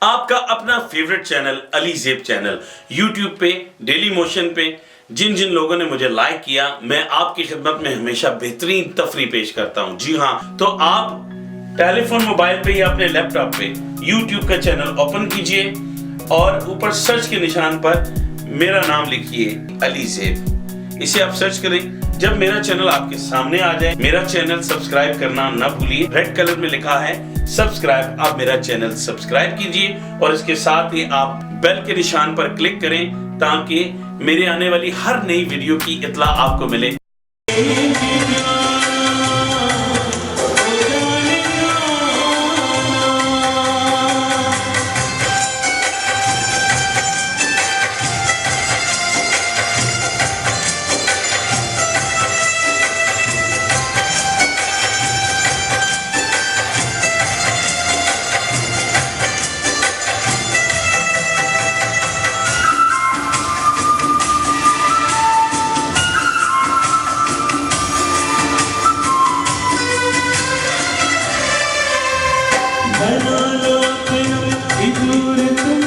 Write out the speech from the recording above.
आपका अपना favourite channel Ali ज़ेब channel YouTube पे डेली मोशन पे जिन जिन लोगों ने मुझे लाइक किया, मैं आपकी खिदमत में हमेशा बेहतरीन तफरी पेश करता हूं। जी हाँ, तो आप टेलीफोन मोबाइल पे या अपने लैपटॉप पे यूट्यूब का चैनल ओपन कीजिए और ऊपर सर्च के निशान पर मेरा नाम लिखिए अली ज़ेब। इसे आप सर्च करें। जब मेरा चैनल आपके सामने आ जाए, मेरा चैनल सब्सक्राइब करना ना भूलिए। रेड कलर में लिखा है सब्सक्राइब, आप मेरा चैनल सब्सक्राइब कीजिए और इसके साथ ही आप बेल के निशान पर क्लिक करें ताकि मेरे आने वाली हर नई वीडियो की इत्तला आपको मिले। बना लो अपना दूर तुम